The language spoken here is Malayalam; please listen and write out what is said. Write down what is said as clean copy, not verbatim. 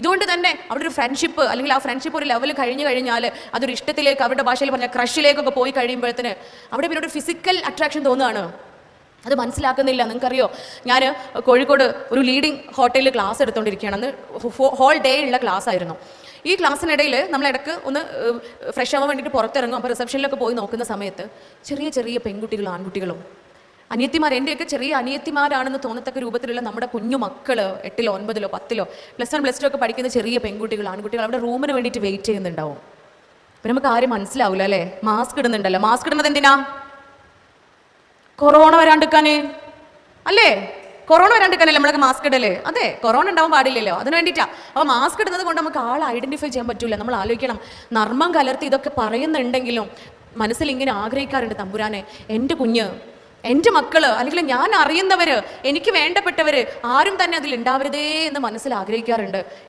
ഇതുകൊണ്ട് തന്നെ അവിടെ ഒരു ഫ്രണ്ട്ഷിപ്പ് അല്ലെങ്കിൽ ആ ഫ്രണ്ട്ഷിപ്പ് ഒരു ലെവൽ കഴിഞ്ഞു കഴിഞ്ഞാൽ അതൊരു ഇഷ്ടത്തിലേക്ക്, അവരുടെ ഭാഷയിൽ പറഞ്ഞ ക്രഷിലേക്കൊക്കെ പോയി കഴിയുമ്പോഴത്തേന് അവിടെ പിന്നെ ഒരു ഫിസിക്കൽ അട്രാക്ഷൻ തോന്നുകയാണ്. അത് മനസ്സിലാക്കുന്നില്ല. നിങ്ങൾക്കറിയോ, ഞാൻ കോഴിക്കോട് ഒരു ലീഡിങ് ഹോട്ടലിൽ ക്ലാസ് എടുത്തുകൊണ്ടിരിക്കുകയാണ്. അന്ന് ഹോൾ ഡേ ഉള്ള ക്ലാസ് ആയിരുന്നു. ഈ ക്ലാസ്സിനിടയിൽ നമ്മളിടക്ക് ഒന്ന് ഫ്രഷ് ആവാൻ വേണ്ടിയിട്ട് പുറത്തിറങ്ങും. അപ്പോൾ റിസപ്ഷനിലൊക്കെ പോയി നോക്കുന്ന സമയത്ത് ചെറിയ ചെറിയ പെൺകുട്ടികളും ആൺകുട്ടികളും അനിയത്തിമാർ, എൻ്റെയൊക്കെ ചെറിയ അനിയത്തിമാരാണെന്ന് തോന്നത്തക്ക രൂപത്തിലുള്ള നമ്മുടെ കുഞ്ഞു മക്കൾ 8-ലോ 9-ലോ 10-ലോ +1 +2 ഒക്കെ പഠിക്കുന്ന ചെറിയ പെൺകുട്ടികൾ ആൺകുട്ടികൾ അവിടെ റൂമിന് വേണ്ടിയിട്ട് വെയിറ്റ് ചെയ്യുന്നുണ്ടാവും. അപ്പം നമുക്ക് ആരും മനസ്സിലാവില്ല അല്ലേ? മാസ്ക് ഇടുന്നുണ്ടല്ലോ. മാസ്ക് ഇടുന്നത് എന്തിനാ? കൊറോണ വരാണ്ടിരിക്കാന് അല്ലേ? കൊറോണ വരാണ്ടിരിക്കാനല്ലേ നമ്മളൊക്കെ മാസ്ക് ഇടല്? അതെ, കൊറോണ ഉണ്ടാവാൻ പാടില്ലല്ലോ, അതിന് വേണ്ടിയിട്ടാ. അപ്പോൾ മാസ്ക് ഇടുന്നത് കൊണ്ട് നമുക്ക് ആളെ ഐഡന്റിഫൈ ചെയ്യാൻ പറ്റൂല. നമ്മൾ ആലോചിക്കണം, നർമ്മം കലർത്തി ഇതൊക്കെ പറയുന്നുണ്ടെങ്കിലും മനസ്സിൽ ഇങ്ങനെ ആഗ്രഹിക്കാറുണ്ട്, തമ്പുരാനെ എൻ്റെ കുഞ്ഞ്, എൻ്റെ മക്കള്, അല്ലെങ്കിൽ ഞാൻ അറിയുന്നവര്, എനിക്ക് വേണ്ടപ്പെട്ടവര് ആരും തന്നെ അതിൽ ഉണ്ടാവരുതേ എന്ന് മനസ്സിൽ ആഗ്രഹിക്കാറുണ്ട്.